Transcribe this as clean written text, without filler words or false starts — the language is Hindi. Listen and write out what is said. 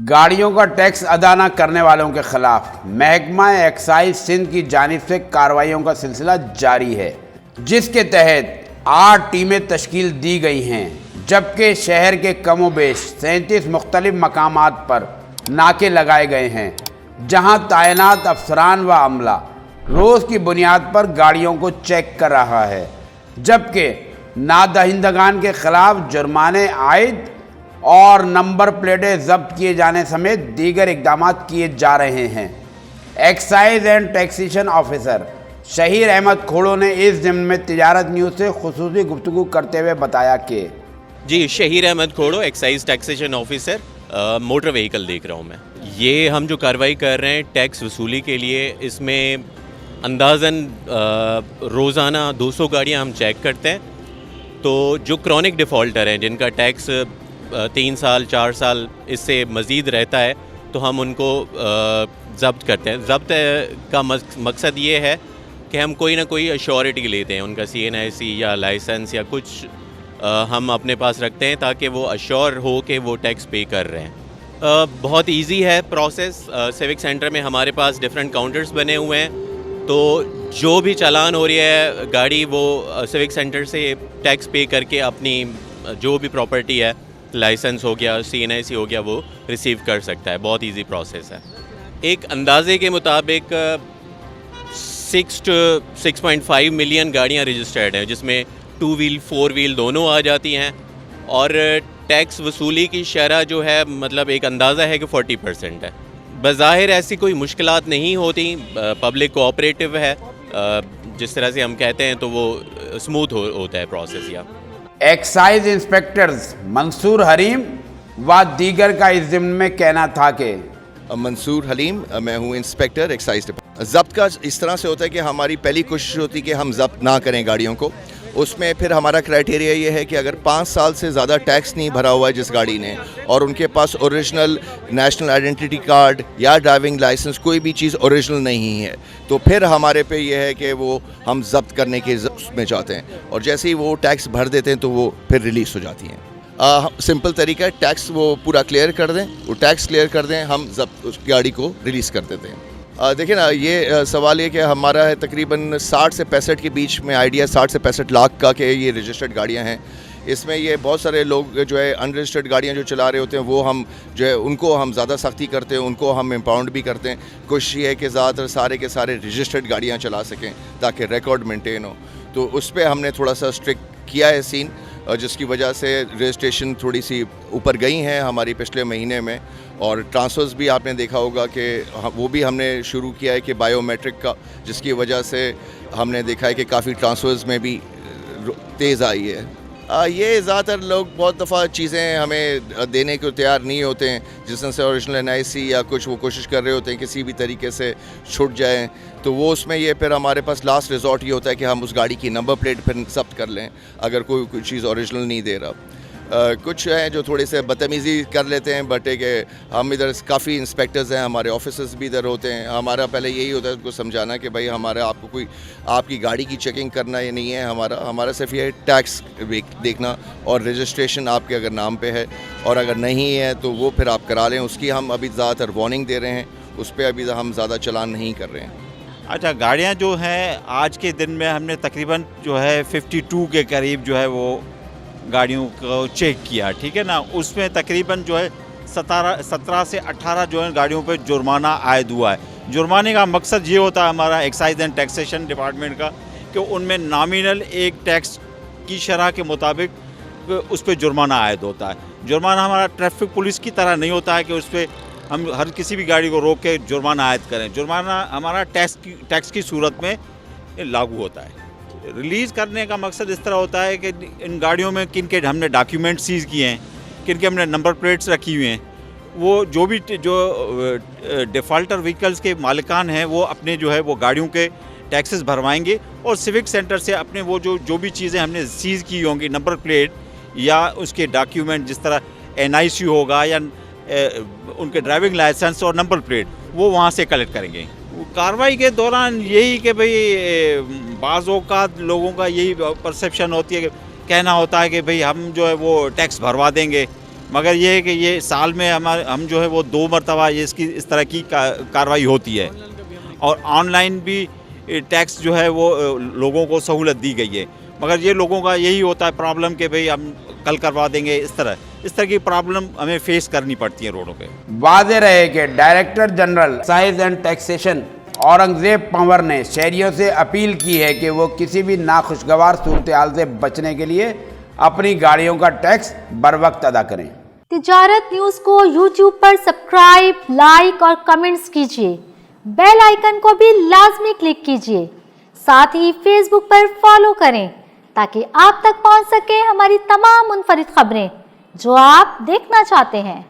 गाड़ियों का टैक्स अदा न करने वालों के खिलाफ महकमा एक्साइज सिंध की जानिब से कार्रवाइयों का सिलसिला जारी है, जिसके तहत 8 टीमें तश्कील दी गई हैं, जबकि शहर के कमोबेश 37 मुख्तलिफ मकामात पर नाके लगाए गए हैं, जहां तैनात अफसरान व अमला रोज़ की बुनियाद पर गाड़ियों को चेक कर रहा है, जबकि नादहिंदगान के खिलाफ जुर्माने आयद और नंबर प्लेटें जब्त किए जाने समेत दीगर इकदाम किए जा रहे हैं। Excise and taxation officer Shahir Ahmed Khoro ने इस ज़िम्न में तिजारत न्यूज़ से खुसूसी गुफ्तगू करते हुए बताया कि जी, Shahir Ahmed Khoro, excise taxation officer, motor vehicle देख रहा हूँ मैं। ये हम जो कार्रवाई कर रहे हैं टैक्स वसूली के लिए, इसमें अंदाज़न रोज़ाना 200 गाड़ियाँ हम चेक करते हैं। तो जो क्रॉनिक डिफ़ॉल्टर हैं, जिनका टैक्स 3 साल 4 साल इससे मज़ीद रहता है, तो हम उनको ज़ब्त करते हैं। ज़ब्त का मकसद ये है कि हम कोई ना कोई अश्योरिटी लेते हैं, उनका CNIC या लाइसेंस या कुछ हम अपने पास रखते हैं ताकि वो अश्योर हो कि वो टैक्स पे कर रहे हैं। बहुत इजी है प्रोसेस। सिविक सेंटर में हमारे पास डिफरेंट काउंटर्स बने हुए हैं, तो जो भी चालान हो रही है गाड़ी, वो सिविक सेंटर से टैक्स पे करके अपनी जो भी प्रॉपर्टी है, लाइसेंस हो गया, CNIC हो गया, वो रिसीव कर सकता है। बहुत इजी प्रोसेस है। एक अंदाजे के मुताबिक 6 to 6.5 मिलियन गाड़ियाँ रजिस्टर्ड हैं, जिसमें 2 व्हील 4 व्हील दोनों आ जाती हैं। और टैक्स वसूली की शरह जो है, मतलब एक अंदाज़ा है कि 40% है। बज़ाहिर ऐसी कोई मुश्किलात नहीं होती, पब्लिक कोऑपरेटिव है, जिस तरह से हम कहते हैं, तो वो स्मूथ होता है प्रोसेस। या एक्साइज इंस्पेक्टर्स मंसूर हलीम व दीगर का इस ज़िम्न में कहना था कि मंसूर हलीम, मैं हूँ इंस्पेक्टर एक्साइज डिपार्टमेंट। ज़ब्त का इस तरह से होता है कि हमारी पहली कोशिश होती है कि हम ज़ब्त ना करें गाड़ियों को। उसमें फिर हमारा क्राइटेरिया ये है कि अगर 5 साल से ज़्यादा टैक्स नहीं भरा हुआ है जिस गाड़ी ने, और उनके पास ओरिजिनल नेशनल आइडेंटिटी कार्ड या ड्राइविंग लाइसेंस, कोई भी चीज़ ओरिजिनल नहीं है, तो फिर हमारे पे ये है कि वो हम ज़ब्त करने के उसमें जाते हैं, और जैसे ही वो टैक्स भर देते हैं तो वो फिर रिलीज़ हो जाती हैं। सिंपल तरीका है, टैक्स वो पूरा क्लियर कर दें, वो टैक्स क्लियर कर दें, हम ज़ब्त उस गाड़ी को रिलीज़ कर देते हैं। देखिए ना, ये सवाल ये कि हमारा है तकरीबन 60 से 65 के बीच में आइडिया 60 से 65 लाख का कि ये रजिस्टर्ड गाड़ियाँ हैं। इसमें ये बहुत सारे लोग जो है अनरजिस्टर्ड गाड़ियाँ जो चला रहे होते हैं, वो हम जो है उनको हम ज़्यादा सख्ती करते हैं, उनको हम इम्पाउंड भी करते हैं। कोशिश ये है कि ज़्यादातर सारे के सारे रजिस्टर्ड गाड़ियाँ चला सकें ताकि रिकॉर्ड मेंटेन हो। तो उस पर हमने थोड़ा सा स्ट्रिक्ट किया है सीन, जिसकी वजह से रजिस्ट्रेशन थोड़ी सी ऊपर गई हैं हमारी पिछले महीने में। और ट्रांसफ़र्स भी आपने देखा होगा कि वो भी हमने शुरू किया है कि बायोमेट्रिक का, जिसकी वजह से हमने देखा है कि काफ़ी ट्रांसफ़र्स में भी तेज़ आई है। ये ज़्यादातर लोग बहुत दफ़ा चीज़ें हमें देने को तैयार नहीं होते हैं, जिसमें से ओरिजिनल NIC या कुछ वो कोशिश कर रहे होते हैं किसी भी तरीके से छूट जाएं, तो वो उसमें ये फिर हमारे पास लास्ट रिजॉर्ट ये होता है कि हम उस गाड़ी की नंबर प्लेट फिर ज़ब्त कर लें अगर कोई चीज़ ओरिजिनल नहीं दे रहा। कुछ हैं जो थोड़े से बदतमीज़ी कर लेते हैं, बट एक हम इधर काफ़ी इंस्पेक्टर्स हैं, हमारे ऑफिसर्स भी इधर होते हैं। हमारा पहले यही होता है उनको समझाना कि भाई हमारा आपको कोई आपकी गाड़ी की चेकिंग करना ये नहीं है, हमारा सिर्फ ये टैक्स देखना और रजिस्ट्रेशन आपके अगर नाम पे है, और अगर नहीं है तो वो फिर आप करा लें। उसकी हम अभी ज़्यादातर वार्निंग दे रहे हैं, उस पर अभी हम ज़्यादा चलान नहीं कर रहे हैं। अच्छा, गाड़ियाँ जो हैं आज के दिन में हमने तकरीबन जो है 52 के करीब जो है वो गाड़ियों को चेक किया, ठीक है ना। उसमें तकरीबन जो है 17 से 18 जो है गाड़ियों पे जुर्माना आयद हुआ है। जुर्माने का मकसद ये होता है हमारा एक्साइज एंड टैक्सेशन डिपार्टमेंट का कि उनमें नॉमिनल एक टैक्स की शरह के मुताबिक उस पर जुर्माना आयद होता है। जुर्माना हमारा ट्रैफिक पुलिस की तरह नहीं होता है कि उस पर हम हर किसी भी गाड़ी को रोक के जुर्माना आयद करें। जुर्माना हमारा टैक्स की सूरत में लागू होता है। रिलीज़ करने का मकसद इस तरह होता है कि इन गाड़ियों में किन के हमने डॉक्यूमेंट सीज़ किए हैं, किन के हमने नंबर प्लेट्स रखी हुई हैं, वो जो डिफ़ॉल्टर व्हीकल्स के मालिकान हैं वो अपने जो है वो गाड़ियों के टैक्सेस भरवाएंगे, और सिविक सेंटर से अपने वो जो भी चीज़ें हमने सीज़ की होंगी, नंबर प्लेट या उसके डॉक्यूमेंट, जिस तरह NIC होगा या उनके ड्राइविंग लाइसेंस और नंबर प्लेट, वो वहाँ से कलेक्ट करेंगे। कार्रवाई के दौरान यही कि भाई बाज़ औक़ात लोगों का यही परसेप्शन होती है कि कहना होता है कि भाई हम जो है वो टैक्स भरवा देंगे, मगर ये है कि ये साल में हम जो है वो 2 मरतबा ये इसकी इस तरह की कार्रवाई होती है। और ऑनलाइन भी टैक्स जो है वो लोगों को सहूलत दी गई है, मगर ये लोगों का यही होता है प्रॉब्लम कि भाई हम कल करवा देंगे, इस तरह की प्रॉब्लम हमें फेस करनी पड़ती है रोडों पे। वाज़ेह रहे कि director general excise and taxation Aurangzeb Panwar ने शहरियों से अपील की है कि वो किसी भी नाखुशगवार सूरत हाल से बचने के लिए अपनी गाड़ियों का टैक्स बर वक्त अदा करें। तिजारत न्यूज़ को YouTube पर सब्सक्राइब, लाइक और कमेंट्स कीजिए। बेल आइकन को भी लाजमी क्लिक कीजिए। साथ ही Facebook पर फॉलो करें ताकि आप तक पहुंच सके हमारी तमाम मुनफरिद खबरें जो आप देखना चाहते हैं।